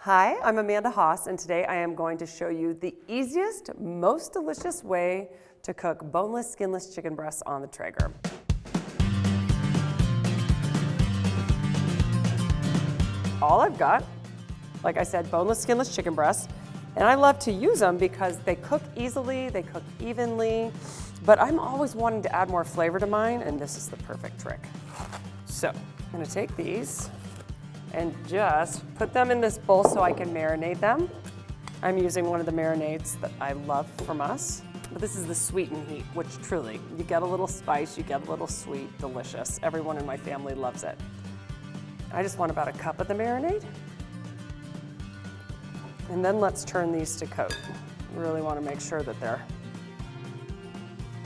Hi, I'm Amanda Haas, and today I am going to show you the easiest, most delicious way to cook boneless, skinless chicken breasts on the Traeger. All I've got, like I said, boneless, skinless chicken breasts, and I love to use them because they cook easily, they cook evenly, but I'm always wanting to add more flavor to mine, and this is the perfect trick. So, I'm gonna take these and just put them in this bowl so I can marinate them. I'm using one of the marinades that I love from us, but this is the Sweet Heat, which truly, you get a little spice, you get a little sweet, delicious. Everyone in my family loves it. I just want about a cup of the marinade. And then let's turn these to coat. You really want to make sure that they're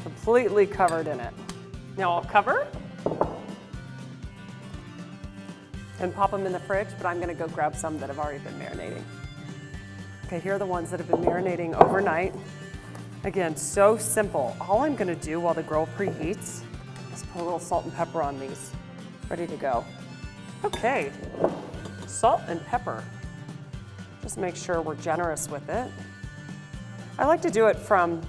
completely covered in it. Now I'll cover and pop them in the fridge, but I'm gonna go grab some that have already been marinating. Okay, here are the ones that have been marinating overnight. Again, so simple. All I'm gonna do while the grill preheats is put a little salt and pepper on these. Ready to go. Okay, salt and pepper. Just make sure we're generous with it. I like to do it from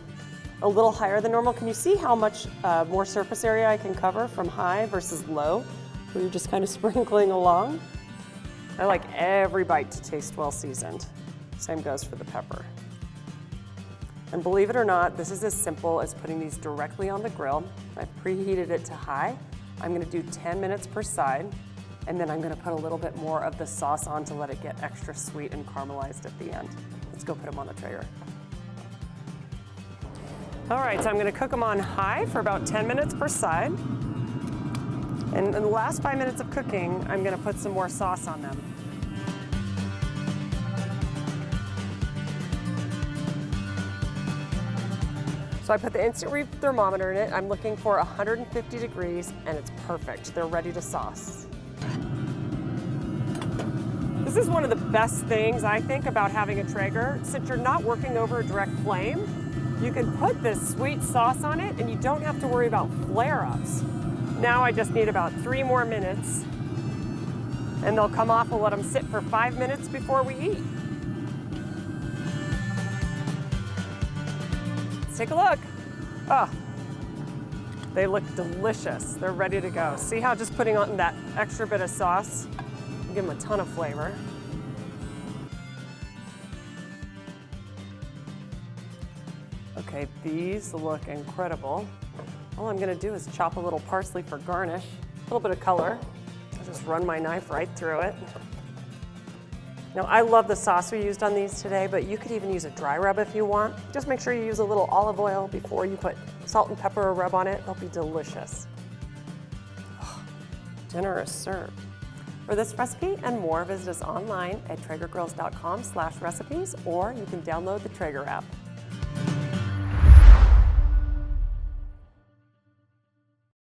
a little higher than normal. Can you see how much more surface area I can cover from high versus low? Where you're just kind of sprinkling along. I like every bite to taste well seasoned. Same goes for the pepper. And believe it or not, this is as simple as putting these directly on the grill. I've preheated it to high. I'm gonna do 10 minutes per side, and then I'm gonna put a little bit more of the sauce on to let it get extra sweet and caramelized at the end. Let's go put them on the Traeger. All right, so I'm gonna cook them on high for about 10 minutes per side. And in the last 5 minutes of cooking, I'm gonna put some more sauce on them. So I put the instant read thermometer in it. I'm looking for 150 degrees, and it's perfect. They're ready to sauce. This is one of the best things, I think, about having a Traeger. Since you're not working over a direct flame, you can put this sweet sauce on it, and you don't have to worry about flare-ups. Now I just need about 3 more minutes, and they'll come off. We'll let them sit for 5 minutes before we eat. Let's take a look. Oh, they look delicious. They're ready to go. See how just putting on that extra bit of sauce, give them a ton of flavor. Okay, these look incredible. All I'm gonna do is chop a little parsley for garnish, a little bit of color. I'll just run my knife right through it. Now, I love the sauce we used on these today, but you could even use a dry rub if you want. Just make sure you use a little olive oil before you put salt and pepper or rub on it. They'll be delicious. Oh, dinner is served. For this recipe and more, visit us online at traegergrills.com/recipes, or you can download the Traeger app.